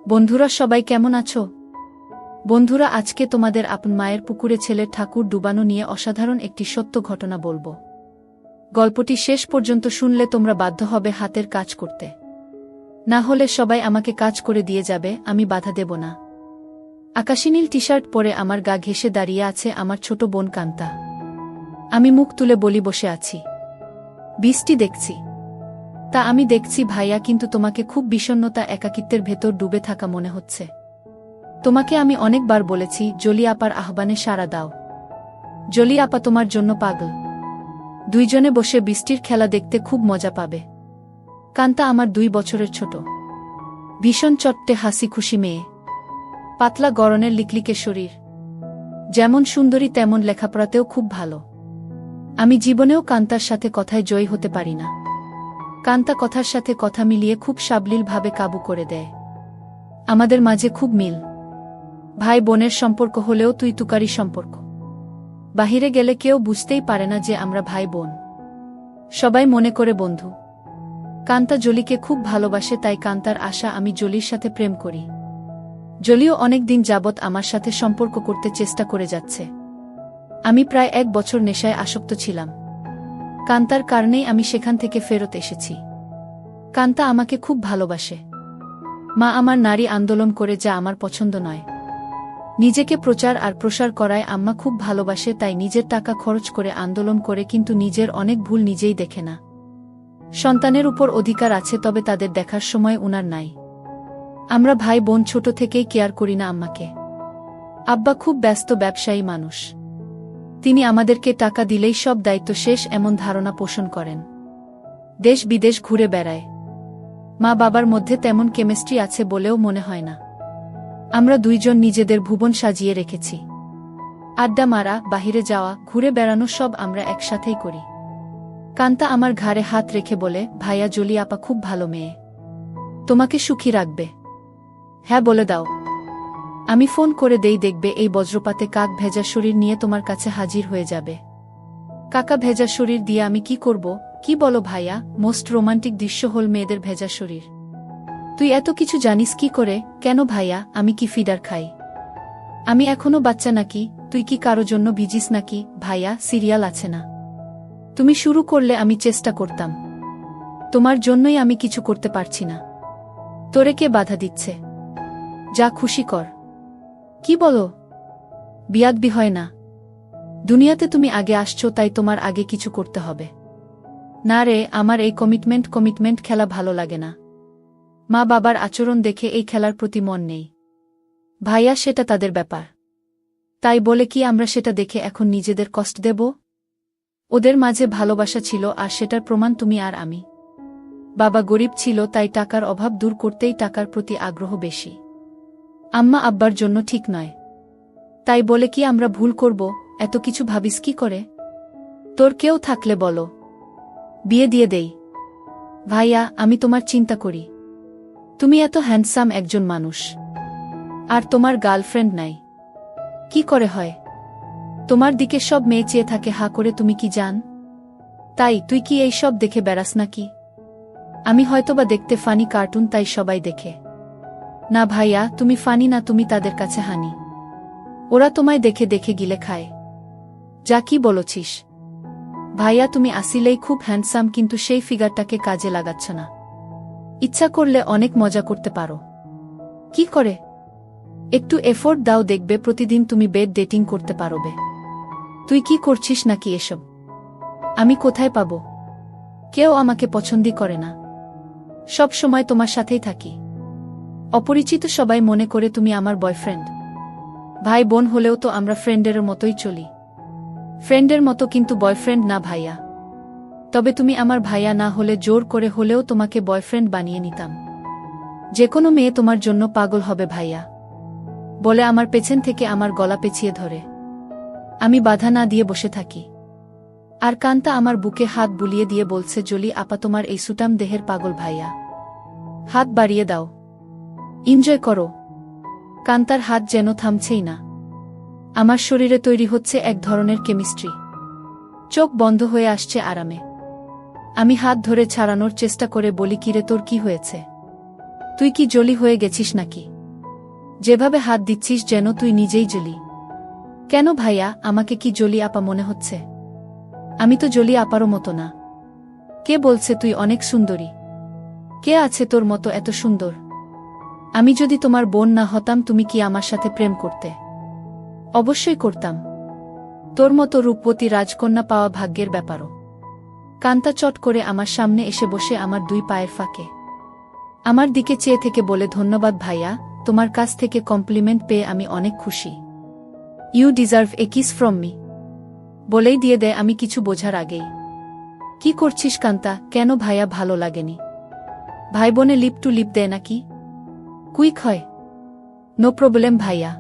বন্ধুরা সবাই কেমন আছো? বন্ধুরা আজকে তোমাদের আপন মায়ের পুকুরে ছেলের ঠাকুর ডুবানো নিয়ে অসাধারণ একটি সত্য ঘটনা বলবো। গল্পটি শেষ পর্যন্ত শুনলে তোমরা বাধ্য হবে হাতের কাজ করতে। না হলে সবাই আমাকে কাজ করে দিয়ে যাবে, আমি বাধা দেব না। আকাশী নীল টি-শার্ট পরে আমার গা ঘেঁষে দাঁড়িয়ে আছে আমার ছোট বোন কান্তা। আমি মুখ তুলে বলি বসে আছি, বৃষ্টি দেখছি। তা আমি দেখছি ভাইয়া, কিন্তু তোমাকে খুব বিষণ্ণতা একাকিত্বের ভেতর ডুবে থাকা মনে হচ্ছে। তোমাকে আমি অনেকবার বলেছি জলি আপার আহ্বানে সাড়া দাও। জলি আপা তোমার জন্য পাগল। দুইজনে বসে বৃষ্টির খেলা দেখতে খুব মজা পাবে। কান্তা আমার 2 বছরের ছোট, ভীষণ চট্টে হাসি খুশি মেয়ে, পাতলা গড়নের লিকলিকে শরীর, যেমন সুন্দরী তেমন লেখাপড়াতেও খুব ভালো। আমি জীবনেও কান্তার সাথে কথায় জয়ী হতে পারি না। কান্তা কথার সাথে কথা মিলিয়ে খুব সাবলীলভাবে কাবু করে দেয়। আমাদের মাঝে খুব মিল, ভাই বোনের সম্পর্ক হলেও তুই তুকারি সম্পর্ক। বাহিরে গেলে কেউ বুঝতেই পারে না যে আমরা ভাই বোন, সবাই মনে করে বন্ধু। কান্তা জলিকে খুব ভালোবাসে, তাই কান্তার আশা আমি জলির সাথে প্রেম করি। জলিও অনেক দিন যাবৎ আমার সাথে সম্পর্ক করতে চেষ্টা করে যাচ্ছে। আমি প্রায় 1 বছর নেশায় আসক্ত ছিলাম। কান্তার কারণেই আমি সেখান থেকে ফেরত এসেছি। কান্তা আমাকে খুব ভালোবাসে। মা আমার নারী আন্দোলন করে, যা আমার পছন্দ নয়। নিজেকে প্রচার আর প্রসার করায় আম্মা খুব ভালোবাসে, তাই নিজের টাকা খরচ করে আন্দোলন করে, কিন্তু নিজের অনেক ভুল নিজেই দেখে না। সন্তানের উপর অধিকার আছে, তবে তাদের দেখার সময় উনার নাই। আমরা ভাই বোন ছোট থেকেই কেয়ার করি না আম্মাকে। আব্বা খুব ব্যস্ত ব্যবসায়ী মানুষ। তিনি আমাদেরকে টাকা দিলেই সব দায়িত্ব শেষ, এমন ধারণা পোষণ করেন। দেশ বিদেশ ঘুরে বেড়ায়। মা বাবার মধ্যে তেমন কেমিস্ট্রি আছে বলেও মনে হয় না। আমরা দুইজন নিজেদের ভুবন সাজিয়ে রেখেছি। আড্ডা মারা, বাহিরে যাওয়া, ঘুরে বেড়ানো সব আমরা একসাথেই করি। কান্তা আমার ঘাড়ে হাত রেখে বলে, ভাইয়া জলি আপা খুব ভালো মেয়ে, তোমাকে সুখী রাখবে। হ্যাঁ বলে দাও। আমি ফোন করে দেই, দেখবে এই বজ্রপাতে কাক ভেজা শরীর নিয়ে তোমার কাছে হাজির হয়ে যাবে। কাকা ভেজা শরীর দিয়ে আমি কি করব? কি বলো ভাইয়া? মোস্ট রোমান্টিক দৃশ্য হল মেয়েদের ভেজা শরীর। তুই এত কিছু জানিস কি করে? কেন ভাইয়া, আমি কি ফিডার খাই? আমি এখনো বাচ্চা নাকি? তুই কি কারো জন্য ভিজিস নাকি? ভাইয়া, সিরিয়াল আছে না? তুমি শুরু করলে আমি চেষ্টা করতাম। তোমার জন্যই আমি কিছু করতে পারছি না। তোরে কে বাধা দিচ্ছে? যা খুশি কর। কি বলো? বিয়াদবি হয় না। দুনিয়াতে তুমি আগে আসছো, তাই তোমার আগে কিছু করতে হবে। না রে, আমার এই কমিটমেন্ট খেলা ভালো লাগে না। মা বাবার আচরণ দেখে এই খেলার প্রতি মন নেই। ভাইয়া, সেটা তাদের ব্যাপার। তাই বলে কি আমরা সেটা দেখে এখন নিজেদের কষ্ট দেব? ওদের মাঝে ভালোবাসা ছিল, আর সেটার প্রমাণ তুমি আর আমি। বাবা গরিব ছিল, তাই টাকার অভাব দূর করতেই টাকার প্রতি আগ্রহ বেশি। আম্মা আব্বার জন্য ঠিক নয়। তাই বলে কি আমরা ভুল করব? এত কিছু ভাবিস কি করে? তোর কেউ থাকলে বলো, বিয়ে দিয়ে দেই। ভাইয়া, আমি তোমার চিন্তা করি। তুমি এত হ্যান্ডসাম একজন মানুষ, আর তোমার গার্লফ্রেন্ড নাই। কি করে হয়? তোমার দিকে সব মেয়ে চেয়ে থাকে হা করে, তুমি কি জান? তাই তুই কি এই সব দেখে বেড়াস নাকি? আমি হয়তোবা দেখতে ফানি কার্টুন, তাই সবাই দেখে। না ভাইয়া, তুমি ফানি না, তুমি তাদের কাছে হানি। ওরা তোমায় দেখে দেখে গিলে খায়। যা কি বলছিস? ভাইয়া, তুমি আসিলেই খুব হ্যান্ডসাম, কিন্তু সেই ফিগারটাকে কাজে লাগাচ্ছ না। ইচ্ছা করলে অনেক মজা করতে পারো। কি করে? একটু এফোর্ট দাও, দেখবে প্রতিদিন তুমি বেড ডেটিং করতে পারবে। তুই কি করছিস নাকি এসব? আমি কোথায় পাবো? কেউ আমাকে পছন্দই করে না। সব সময় তোমার সাথেই থাকি। অপরিচিত সবাই মনে করে তুমি আমার বয়ফ্রেন্ড। ভাই বোন হলেও তো আমরা ফ্রেন্ডের মতোই চলি। ফ্রেন্ডের মতো, কিন্তু বয়ফ্রেন্ড না ভাইয়া। তবে তুমি আমার ভাইয়া না হলে জোর করে হলেও তোমাকে বয়ফ্রেন্ড বানিয়ে নিতাম। যে কোনো মেয়ে তোমার জন্য পাগল হবে ভাইয়া, বলে আমার পেছন থেকে আমার গলা পেঁচিয়ে ধরে। আমি বাধা না দিয়ে বসে থাকি। আর কান্তা আমার বুকে হাত বুলিয়ে দিয়ে বলছে, জলি আপা তোমার এই সুটাম দেহের পাগল ভাইয়া। হাত বাড়িয়ে দাও, এনজয় করো। কান্তার হাত যেন থামছেই না। আমার শরীরে তৈরি হচ্ছে এক ধরনের কেমিস্ট্রি। চোখ বন্ধ হয়ে আসছে আরামে। আমি হাত ধরে ছাড়ানোর চেষ্টা করে বলি, কিরে তোর কি হয়েছে? তুই কি জলি হয়ে গেছিস নাকি? যেভাবে হাত দিচ্ছিস যেন তুই নিজেই জলি। কেন ভাইয়া, আমাকে কি জলি আপা মনে হচ্ছে? আমি তো জলি আপারও মতো না। কে বলছে তুই অনেক সুন্দরী? কে আছে তোর মতো এত সুন্দর? আমি যদি তোমার বোন না হতাম তুমি কি আমার সাথে প্রেম করতে? অবশ্যই করতাম। তোর মতো রূপবতী রাজকন্যা পাওয়া ভাগ্যের ব্যাপারও। কান্তা চট করে আমার সামনে এসে বসে আমার দুই পায়ের ফাঁকে আমার দিকে চেয়ে থেকে বলে, ধন্যবাদ ভাইয়া, তোমার কাছ থেকে কমপ্লিমেন্ট পেয়ে আমি অনেক খুশি। You deserve a kiss from me. বলেই দিয়ে দেয় আমি কিছু বোঝার আগেই। কি করছিস কান্তা? কেন ভাইয়া ভালো লাগেনি? ভাই বোনে লিপ টু লিপ দেয় নাকি? কুইক হয়। নো প্রবলেম ভাইয়া।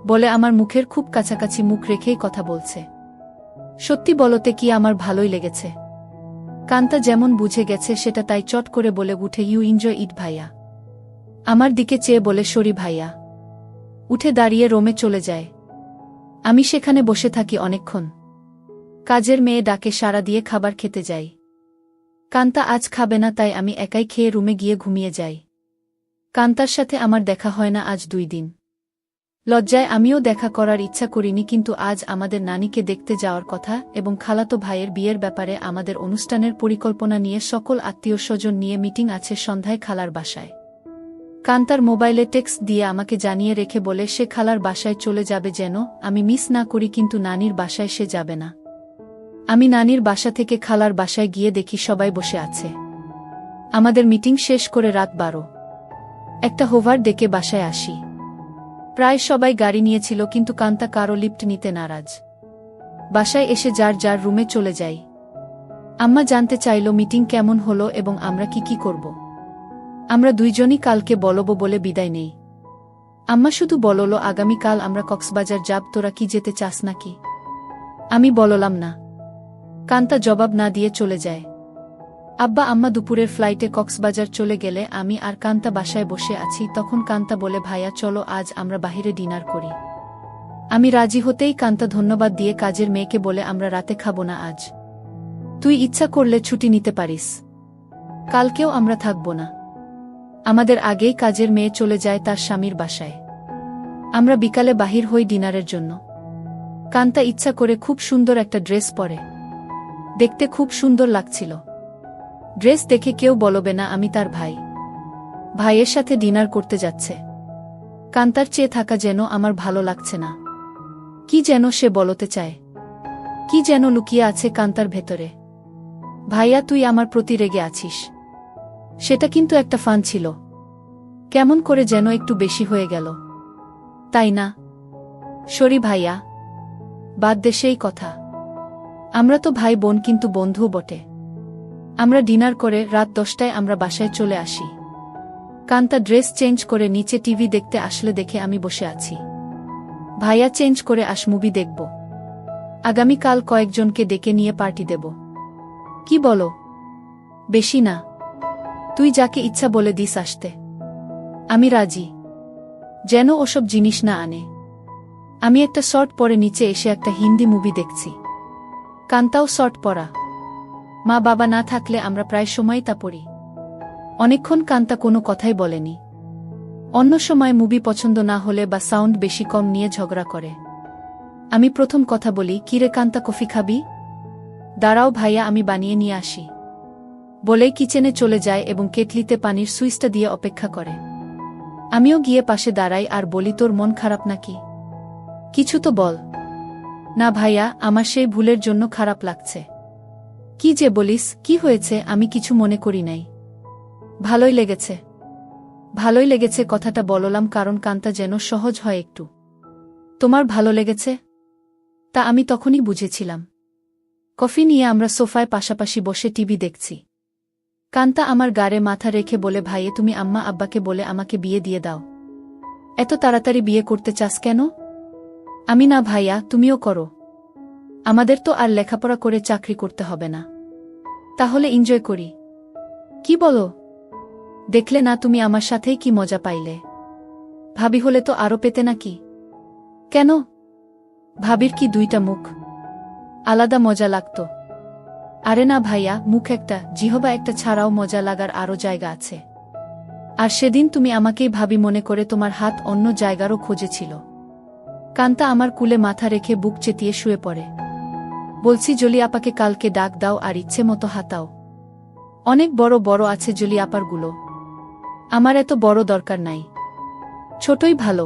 বলে আমার মুখের খুব কাছাকাছি মুখ রেখেই কথা বলছে। সত্যি বলতে কি আমার ভালোই লেগেছে। কান্তা যেমন বুঝে গেছে সেটা তাই চট করে বলে উঠে, ইউ এনজয় ইট ভাইয়া। আমার দিকে চেয়ে বলে, সরি ভাইয়া। উঠে দাঁড়িয়ে রোমে চলে যায়। আমি সেখানে বসে থাকি অনেকক্ষণ। কাজের মেয়ে ডাকে সাড়া দিয়ে খাবার খেতে যাই। কান্তা আজ খাবে না তাই আমি একাই খেয়ে রুমে গিয়ে ঘুমিয়ে যাই। কান্তার সাথে আমার দেখা হয় না আজ 2 দিন। লজ্জায় আমিও দেখা করার ইচ্ছা করিনি, কিন্তু আজ আমাদের নানিকে দেখতে যাওয়ার কথা এবং খালাতো ভাইয়ের বিয়ের ব্যাপারে আমাদের অনুষ্ঠানের পরিকল্পনা নিয়ে সকল আত্মীয়স্বজন নিয়ে মিটিং আছে সন্ধ্যায় খালার বাসায়। কান্তার মোবাইলে টেক্সট দিয়ে আমাকে জানিয়ে রেখে বলে সে খালার বাসায় চলে যাবে যেন আমি মিস না করি, কিন্তু নানির বাসায় সে যাবে না। আমি নানির বাসা থেকে খালার বাসায় গিয়ে দেখি সবাই বসে আছে। আমাদের মিটিং শেষ করে রাত 12। একটা হোভার ডেকে বাসায় আসি। প্রায় সবাই গাড়ি নিয়েছিল, কিন্তু কান্তা কারো লিফট নিতে নারাজ। বাসায় এসে যার যার রুমে চলে যাই। আম্মা জানতে চাইল মিটিং কেমন হলো এবং আমরা কি করব। আমরা দুইজনই কালকে বলবো বলে বিদায় নেই। আম্মা শুধু বলল, আগামীকাল আমরা কক্সবাজার যাব, তোরা কি যেতে চাস নাকি? আমি বললাম না। কান্তা জবাব না দিয়ে চলে যায়। আব্বা আম্মা দুপুরের ফ্লাইটে কক্সবাজার চলে গেলে আমি আর কান্তা বাসায় বসে আছি। তখন কান্তা বলে, ভাইয়া চলো আজ আমরা বাহিরে ডিনার করি। আমি রাজি হতেই কান্তা ধন্যবাদ দিয়ে কাজের মেয়েকে বলে, আমরা রাতে খাবো না আজ। তুই ইচ্ছা করলে ছুটি নিতে পারিস। কালকেও আমরা থাকব না। আমাদের আগেই কাজের মেয়ে চলে যায় তার স্বামীর বাসায়। আমরা বিকালে বাহির হই ডিনারের জন্য। কান্তা ইচ্ছা করে খুব সুন্দর একটা ড্রেস পরে। দেখতে খুব সুন্দর লাগছিল। ড্রেস দেখে কেউ বলবে না আমি তার ভাই। ভাইয়ের সাথে ডিনার করতে যাচ্ছে। কান্তার চেয়ে থাকা যেন আমার ভালো লাগছে না। কি যেন সে বলতে চায়। কি যেন লুকিয়ে আছে কান্তার ভেতরে। ভাইয়া তুই আমার প্রতি রেগে আছিস। সেটা কিন্তু একটা ফান ছিল। কেমন করে যেন একটু বেশি হয়ে গেল, তাই না? সরি ভাইয়া, বাদ দে সেই কথা। আমরা তো ভাই বোন, কিন্তু বন্ধুও বটে। আমরা ডিনার করে রাত 10টায় আমরা বাসায় চলে আসি। কান্তা ড্রেস চেঞ্জ করে নিচে টিভি দেখতে আসলে দেখে আমি বসে আছি। ভাইয়া চেঞ্জ করে আস মুভি দেখব। আগামীকাল কয়েকজনকে ডেকে নিয়ে পার্টি দেব। কি বলো? বেশি না, তুই যাকে ইচ্ছা বলে দিস আসতে। আমি রাজি। যেন ওসব জিনিস না আনে। আমি একটা শর্ট পরে নিচে এসে একটা হিন্দি মুভি দেখছি। কান্তাও শর্ট পরা। মা বাবা না থাকলে আমরা প্রায় সময় তা পড়ি। অনেকক্ষণ কান্তা কোনো কথাই বলেনি। অন্য সময় মুভি পছন্দ না হলে বা সাউন্ড বেশি কম নিয়ে ঝগড়া করে। আমি প্রথম কথা বলি, কিরে কান্তা কফি খাবি? দাঁড়াও ভাইয়া আমি বানিয়ে নিয়ে আসি। বলেই কিচেনে চলে যায় এবং কেটলিতে পানির সুইচটা দিয়ে অপেক্ষা করে। আমিও গিয়ে পাশে দাঁড়াই আর বলি, তোর মন খারাপ নাকি? কিছু তো বল। না ভাইয়া, আমার সেই ভুলের জন্য খারাপ লাগছে। কি যে বলিস, কি হয়েছে? আমি কিছু মনে করি নাই। ভালোই লেগেছে। ভালোই লেগেছে কথাটা বললাম কারণ কান্তা যেন সহজ হয় একটু। তোমার ভালো লেগেছে? তা আমি তখনই বুঝেছিলাম। কফি নিয়ে আমরা সোফায় পাশাপাশি বসে টিভি দেখছি। কান্তা আমার গাড়ে মাথা রেখে বলে, ভাইয়ে তুমি আম্মা আব্বাকে বলে আমাকে বিয়ে দিয়ে দাও। এত তাড়াতাড়ি বিয়ে করতে চাস কেন? আমি না ভাইয়া, তুমিও করো। আমাদের তো আর লেখাপড়া করে চাকরি করতে হবে না। তাহলে এনজয় করি। কি বলো? দেখলে না তুমি আমার সাথেই কি মজা পাইলে। ভাবি হলে তো আরো পেতে নাকি? কেন? ভাবির কি 2টা মুখ? আলাদা মজা লাগতো। আরে না ভাইয়া, মুখ একটা, জিহবা একটা ছাড়াও মজা লাগার আরও জায়গা আছে। আর সেদিন তুমি আমাকেই ভাবি মনে করে তোমার হাত অন্য জায়গারও খোঁজেছিল। কান্তা আমার কুলে মাথা রেখে বুক চেতিয়ে শুয়ে পড়ে। বলছি জলি আপাকে কালকে ডাক দাও আর ইচ্ছে মতো হাতাও। অনেক বড় বড় আছে জলি আপারগুলো, আমার এত বড় দরকার নাই, ছোটই ভালো।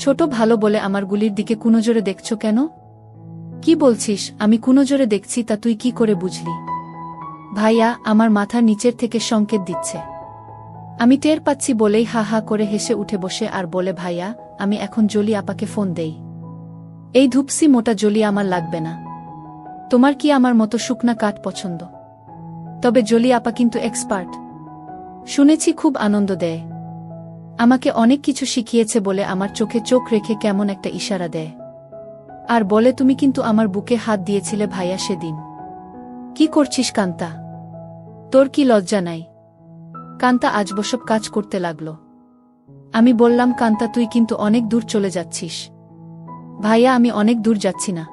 ছোট ভালো বলে আমার গুলির দিকে কুনজরে দেখছ কেন? কি বলছিস? আমি কুনজরে দেখছি তা তুই কি করে বুঝলি? ভাইয়া আমার মাথার নিচের থেকে সংকেত দিচ্ছে। আমি টের পাচ্ছি বলেই হা হা করে হেসে উঠে বসে আর বলে, ভাইয়া আমি এখন জলি আপাকে ফোন দেই। এই ধূপসি মোটা জলি আমার লাগবে না। তোমার কি আমার মতো শুকনা কাঠ পছন্দ? তবে জলি আপা কিন্তু এক্সপার্ট, শুনেছি খুব আনন্দ দেয়। আমাকে অনেক কিছু শিখিয়েছে বলে আমার চোখে চোখ রেখে কেমন একটা ইশারা দেয় আর বলে, তুমি কিন্তু আমার বুকে হাত দিয়েছিলে ভাইয়া সেদিন। কি করছিস কান্তা? তোর কি লজ্জা নাই? কান্তা আজবসব কাজ করতে লাগল। আমি বললাম, কান্তা তুই কিন্তু অনেক দূর চলে যাচ্ছিস। ভাইয়া আমি অনেক দূর যাচ্ছি না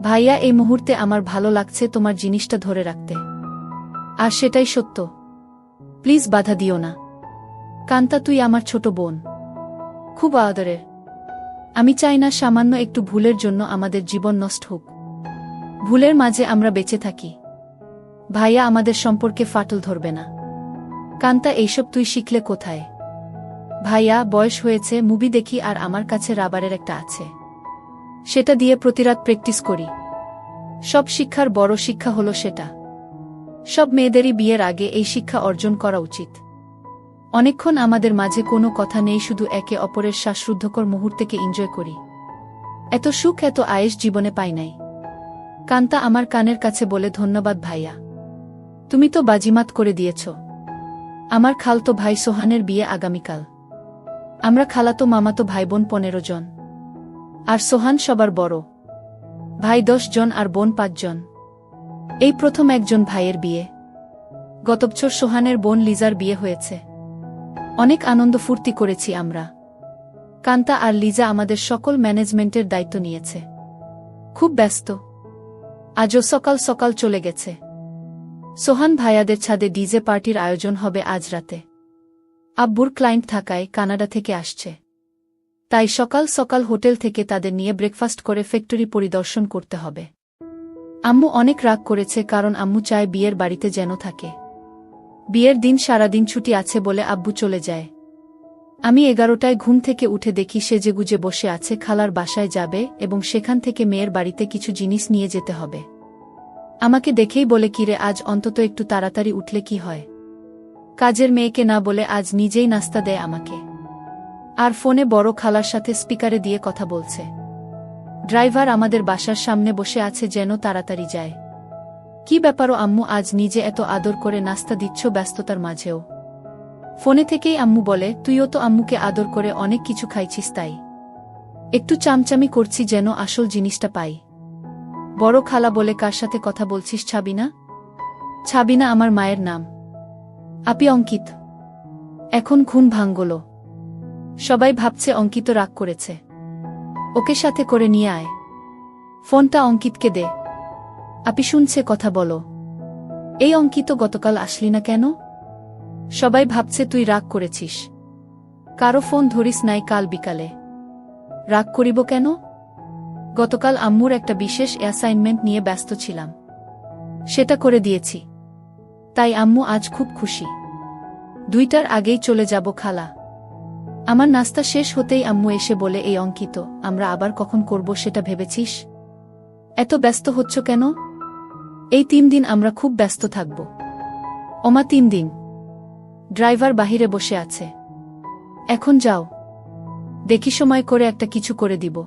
ভাইয়া, এই মুহূর্তে আমার ভালো লাগছে তোমার জিনিসটা ধরে রাখতে, আর সেটাই সত্য। প্লিজ বাধা দিও না। কান্তা তুই আমার ছোট বোন, খুব আদরের। আমি চাই না সামান্য একটু ভুলের জন্য আমাদের জীবন নষ্ট হোক। ভুলের মাঝে আমরা বেঁচে থাকি। ভাইয়া আমাদের সম্পর্কে ফাটল ধরবে না। কান্তা এইসব তুই শিখলে কোথায়? ভাইয়া বয়স হয়েছে, মুভি দেখি আর আমার কাছে রাবারের একটা আছে, সেটা দিয়ে প্রতিরাত প্র্যাকটিস করি। সব শিক্ষার বড় শিক্ষা হলো সেটা। সব মেয়েদেরই বিয়ের আগে এই শিক্ষা অর্জন করা উচিত। অনেকক্ষণ আমাদের মাঝে কোনো কথা নেই, শুধু একে অপরের শ্বাসরুদ্ধকর মুহূর্তকে এনজয় করি। এত সুখ এত আয়েশ জীবনে পাই নাই। কান্তা আমার কানের কাছে বলে, ধন্যবাদ ভাইয়া, তুমি তো বাজিমাত করে দিয়েছ। আমার খালতো ভাই সোহানের বিয়ে আগামীকাল। আমরা খালাতো মামাতো ভাইবোন 15 জন, আর সোহান সবার বড়। ভাই 10 জন আর বোন 5 জন। এই প্রথম একজন ভাইয়ের বিয়ে। গত বছর সোহানের বোন লিজার বিয়ে হয়েছে। অনেক আনন্দ ফুর্তি করেছি আমরা। কান্তা আর লিজা আমাদের সকল ম্যানেজমেন্টের দায়িত্ব নিয়েছে। খুব ব্যস্ত। আজও সকাল সকাল চলে গেছে। সোহান ভাইয়াদের ছাদে ডিজে পার্টির আয়োজন হবে আজ রাতে। আব্বুর ক্লায়েন্ট থাকায় কানাডা থেকে আসছে, তাই সকাল সকাল হোটেল থেকে তাদের নিয়ে ব্রেকফাস্ট করে ফ্যাক্টরি পরিদর্শন করতে হবে। আম্মু অনেক রাগ করেছে, কারণ আম্মু চায় বিয়ের বাড়িতে যেন থাকে। বিয়ের দিন সারাদিন ছুটি আছে বলে আব্বু চলে যায়। আমি 11টায় ঘুম থেকে উঠে দেখি সেজেগুজে বসে আছে, খালার বাসায় যাবে এবং সেখান থেকে মেয়ের বাড়িতে কিছু জিনিস নিয়ে যেতে হবে। আমাকে দেখেই বলে, কিরে আজ অন্তত একটু তাড়াতাড়ি উঠলে কি হয়? কাজের মেয়েকে না বলে আজ নিজেই নাস্তা দেয় আমাকে। আর ফোনে বড় খালার সাথে স্পিকারে দিয়ে কথা বলছে। ড্রাইভার আমাদের বাসার সামনে বসে আছে, যেন তাড়াতাড়ি যায়। কি ব্যাপারও আম্মু, আজ নিজে এত আদর করে নাস্তা দিচ্ছ ব্যস্ততার মাঝেও? ফোনে থেকেই আম্মু বলে, তুইও তো আম্মুকে আদর করে অনেক কিছু খাইছিস, তাই একটু চামচামি করছি যেন আসল জিনিসটা পাই। বড় খালা বলে, কার সাথে কথা বলছিস? ছাবিনা? ছাবিনা আমার মায়ের নাম। আপি অঙ্কিত। এখন ঘুম ভাঙল। সবাই ভাবছে অঙ্কিত রাগ করেছে। ওকে সাথে করে নিয়ে আয়। ফোনটা অঙ্কিতকে দে। আপি শুনছে, কথা বলো। এই অঙ্কিত, গতকাল আসলি না কেন? সবাই ভাবছে তুই রাগ করেছিস। কারো ফোন ধরিস নাই কাল বিকালে? রাগ করিব কেন? গতকাল আম্মুর একটা বিশেষ অ্যাসাইনমেন্ট নিয়ে ব্যস্ত ছিলাম, সেটা করে দিয়েছি, তাই আম্মু আজ খুব খুশি। 2টার আগেই চলে যাব খালা। আমার নাস্তা শেষ হতেই আম্মু এসে বলে, এই অঙ্কিত, আমরা আবার কখন করব সেটা ভেবেছিস? এত ব্যস্ত হচ্ছ কেন? এই 3 দিন আমরা খুব ব্যস্ত থাকব। ওমা 3 দিন? ড্রাইভার বাহিরে বসে আছে। এখন যাও, দেখি সময় করে একটা কিছু করে দিব।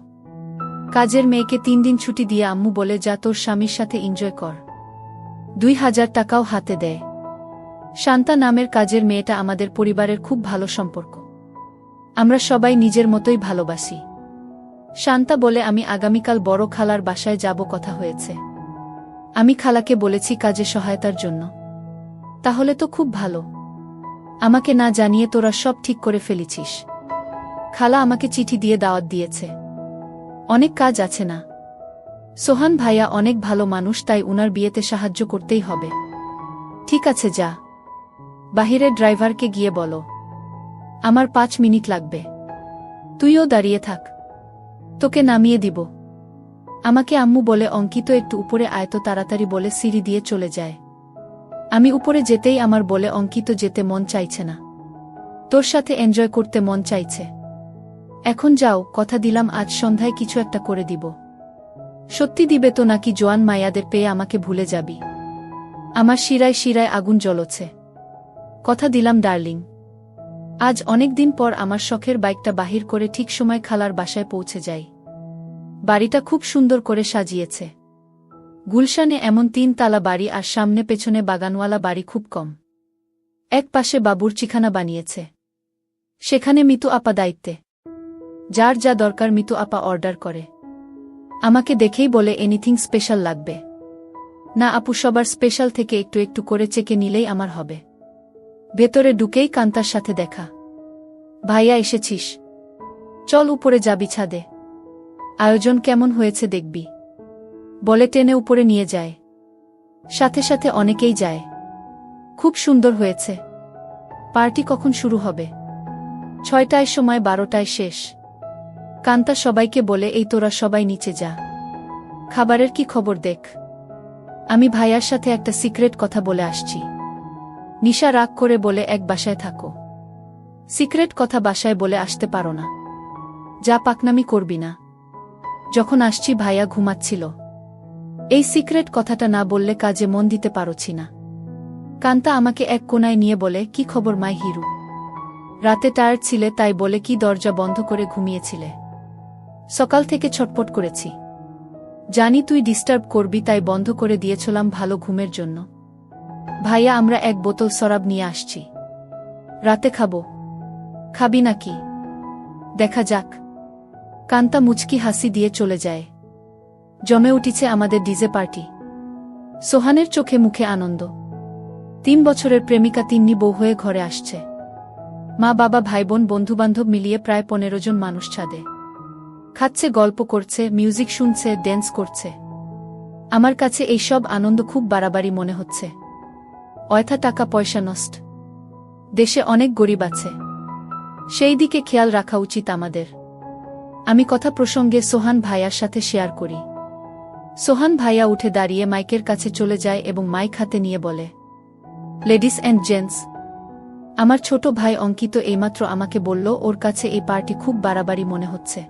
কাজের মেয়েকে 3 দিন ছুটি দিয়ে আম্মু বলে, যা তোর স্বামীর সাথে এনজয় কর। 2000 টাকাও হাতে দেয়। শান্তা নামের কাজের মেয়েটা আমাদের পরিবারের খুব ভালো সম্পর্ক। আমরা সবাই নিজের মতোই ভালোবাসি। শান্তা বলে, আমি আগামীকাল বড় খালার বাসায় যাব, কথা হয়েছে। আমি খালাকে বলেছি কাজে সহায়তার জন্য। তাহলে তো খুব ভালো। আমাকে না জানিয়ে তোরা সব ঠিক করে ফেলেছিস। খালা আমাকে চিঠি দিয়ে দাওয়াত দিয়েছে। অনেক কাজ আছে না? সোহান ভাইয়া অনেক ভালো মানুষ, তাই উনার বিয়েতে সাহায্য করতেই হবে। ঠিক আছে, যা। বাহিরে ড্রাইভারকে গিয়ে বলো আমার 5 মিনিট লাগবে। তুইও দাঁড়িয়ে থাক, তোকে নামিয়ে দিব। আমাকে আম্মু বলে অঙ্কিত একটু উপরে আয় তো তাড়াতাড়ি বলে সিঁড়ি দিয়ে চলে যায়। আমি উপরে যেতেই আমার বলে অঙ্কিত যেতে মন চাইছে না, তোর সাথে এনজয় করতে মন চাইছে। এখন যাও, কথা দিলাম আজ সন্ধ্যায় কিছু একটা করে দিব। সত্যি দিবে তো নাকি জোয়ান মায়াদের পেয়ে আমাকে ভুলে যাবি? আমার শিরায় শিরায় আগুন জ্বলছে। কথা দিলাম ডার্লিং। আজ অনেক দিন পর আমার শখের বাইকটা বাহির করে ঠিক সময় খালার বাসায় পৌঁছে যাই। বাড়িটা খুব সুন্দর করে সাজিয়েছে। গুলশানে এমন 3 তালা বাড়ি আর সামনে পেছনে বাগানওয়ালা বাড়ি খুব কম। এক পাশে বাবুর্চিখানা বানিয়েছে, সেখানে মিতু আপা দায়িত্বে। যার যা দরকার মিতু আপা অর্ডার করে। আমাকে দেখেই বলে এনিথিং স্পেশাল লাগবে? না আপু, সবার স্পেশাল থেকে একটু একটু করে চেকে নিলেই আমার হবে। ভেতরে ঢুকেই কান্তার সাথে দেখা। ভাইয়া এসেছিস? চল উপরে যাবি ছাদে, আয়োজন কেমন হয়েছে দেখবি। বলে টেনে উপরে নিয়ে যায়। সাথে সাথে অনেকেই যায়। খুব সুন্দর হয়েছে। পার্টি কখন শুরু হবে? 6টায় সময়, 12টায় শেষ। কান্তা সবাইকে বলে এই তোরা সবাই নিচে যা, খাবারের কি খবর দেখ। আমি ভাইয়ার সাথে একটা সিক্রেট কথা বলে আসছি। নিশা রাগ করে বলে এক বাসায় থাকো, সিক্রেট কথা বাসায় বলে আসতে পারো না। যা পাকনামি করবি না। যখন আসছি ভাইয়া ঘুমাচ্ছিল। এই সিক্রেট কথাটা না বললে কাজে মন দিতে পারছি না। কান্তা আমাকে এক কোনায় নিয়ে বলে কি খবর মাই হিরু? রাতে টায়ার্ড ছিলে তাই বলে কি দরজা বন্ধ করে ঘুমিয়েছিলে? সকাল থেকে ছটপট করেছি, জানি তুই ডিস্টার্ব করবি তাই বন্ধ করে দিয়েছিলাম ভালো ঘুমের জন্য। ভাইয়া আমরা 1 বোতল শরাব নিয়ে আসছি, রাতে খাবো। খাবি নাকি? দেখা যাক। কান্তা মুচকি হাসি দিয়ে চলে যায়। জমে উঠেছে আমাদের ডিজে পার্টি। সোহানের চোখে মুখে আনন্দ। 3 বছরের প্রেমিকা তিন্নি বউ হয়ে ঘরে আসছে। মা বাবা ভাইবোন বন্ধুবান্ধব মিলিয়ে প্রায় 15 জন মানুষ ছাদে খাচ্ছে, গল্প করছে, মিউজিক শুনছে, ড্যান্স করছে। আমার কাছে এই সব আনন্দ খুব বাড়াবাড়ি মনে হচ্ছে। অয়থা টাকা পয়সা নষ্ট। দেশে অনেক গরিব আছে, সেই দিকে খেয়াল রাখা উচিত আমাদের। আমি কথা প্রসঙ্গে সোহান ভাইয়ার সাথে শেয়ার করি। সোহান ভাইয়া উঠে দাঁড়িয়ে মাইকের কাছে চলে যায় এবং মাইক হাতে নিয়ে বলে, লেডিস অ্যান্ড জেন্টস, আমার ছোট ভাই অঙ্কিত এইমাত্র আমাকে বলল ওর কাছে এই পার্টি খুব বাড়াবাড়ি মনে হচ্ছে।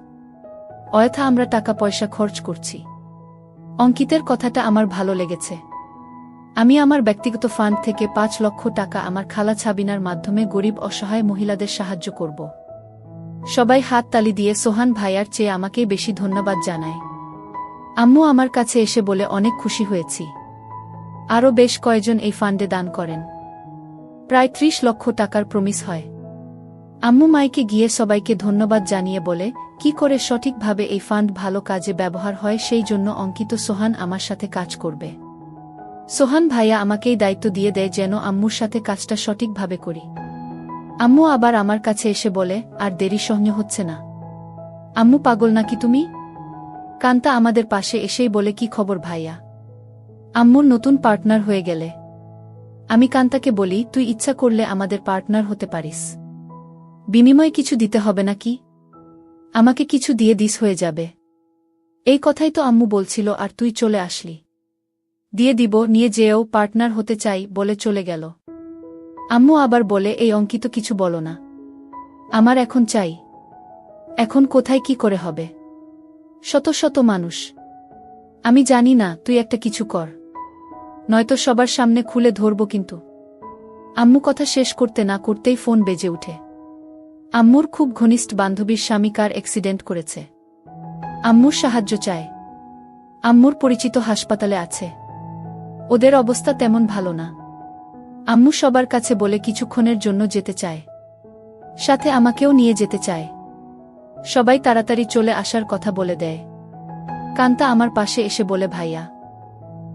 অয়থা আমরা টাকা পয়সা খরচ করছি। অঙ্কিতের কথাটা আমার ভালো লেগেছে। আমি আমার ব্যক্তিগত ফান্ড থেকে 5 লক্ষ টাকা আমার খালা ছাবিনার মাধ্যমে গরিব অসহায় মহিলাদের সাহায্য করব। সবাই হাত তালি দিয়ে সোহান ভাইয়ার চেয়ে আমাকেই বেশি ধন্যবাদ জানায়। আম্মু আমার কাছে এসে বলে অনেক খুশি হয়েছি। আরও বেশ কয়েকজন এই ফান্ডে দান করেন। প্রায় 30 লক্ষ টাকার প্রমিস হয়। আম্মু মাইকে গিয়ে সবাইকে ধন্যবাদ জানিয়ে বলে কি করে সঠিকভাবে এই ফান্ড ভালো কাজে ব্যবহার হয় সেই জন্য অঙ্কিত সোহান আমার সাথে কাজ করবে। সোহান ভাইয়া আমাকেই দায়িত্ব দিয়ে দেয় যেন আম্মুর সাথে কাজটা সঠিকভাবে করি। আম্মু আবার আমার কাছে এসে বলে আর দেরি সহ্য হচ্ছে না। আম্মু পাগল নাকি তুমি? কান্তা আমাদের পাশে এসেই বলে কি খবর ভাইয়া? আম্মুর নতুন পার্টনার হয়ে গেলে। আমি কান্তাকে বলি তুই ইচ্ছা করলে আমাদের পার্টনার হতে পারিস। বিনিময়ে কিছু দিতে হবে নাকি? আমাকে কিছু দিয়ে দিস হয়ে যাবে। এই কথাই তো আম্মু বলছিল আর তুই চলে আসলি। দিয়ে দিব, নিয়ে যেও, পার্টনার হতে চাই বলে চলে গেল। আম্মু আবার বলে এই অঙ্কিত কিছু বলো না, আমার এখন চাই। এখন কোথায় কি করে হবে? শত শত মানুষ। আমি জানি না, তুই একটা কিছু কর, নয়তো সবার সামনে খুলে ধরব কিন্তু। আম্মু কথা শেষ করতে না করতেই ফোন বেজে উঠে। আম্মুর খুব ঘনিষ্ঠ বান্ধবীর স্বামী কার অ্যাক্সিডেন্ট করেছে। আম্মুর সাহায্য চায়। আম্মুর পরিচিত হাসপাতালে আছে। ওদের অবস্থা তেমন ভালো না। আম্মু সবার কাছে বলে কিছুক্ষণের জন্য যেতে চায়, সাথে আমাকেও নিয়ে যেতে চায়। সবাই তাড়াতাড়ি চলে আসার কথা বলে দেয়। কান্তা আমার পাশে এসে বলে ভাইয়া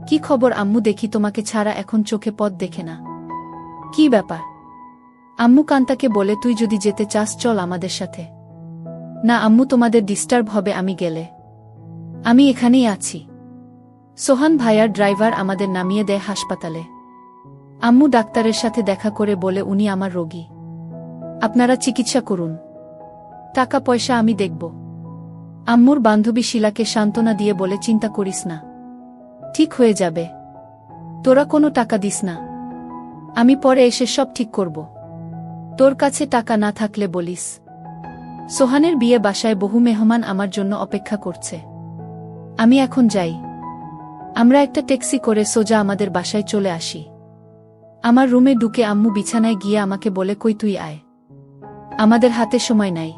কি খবর? আম্মু দেখি তোমাকে ছাড়া এখন চোখে পথ দেখে না। কি ব্যাপার? আম্মু কান্তাকে বলে তুই যদি যেতে চাস চল আমাদের সাথে। না আম্মু, তোমাদের ডিস্টার্ব হবে আমি গেলে। আমি এখানেই আছি। সোহান ভাইয়ার ড্রাইভার আমাদের নামিয়ে দেয় হাসপাতালে। আম্মু ডাক্তারের সাথে দেখা করে বলে উনি আমার রোগী। আপনারা চিকিৎসা করুন, টাকা পয়সা আমি দেখব। আম্মুর বান্ধবী শিলাকে সান্ত্বনা দিয়ে বলে চিন্তা করিস না, ঠিক হয়ে যাবে, তোরা কোনো টাকা দিস না, আমি পরে এসে সব ঠিক করব। তোর কাছে টাকা না থাকলে বলিস। সোহানের বিয়ে বাসায় বহু মেহমান আমার জন্য অপেক্ষা করছে, আমি এখন যাই। আমরা একটা ট্যাক্সি করে সোজা আমাদের বাসায় চলে আসি। আমার রুমে ঢুকে আম্মু বিছানায় গিয়ে আমাকে বলে, কই তুই আয়, আমাদের হাতে সময় নাই।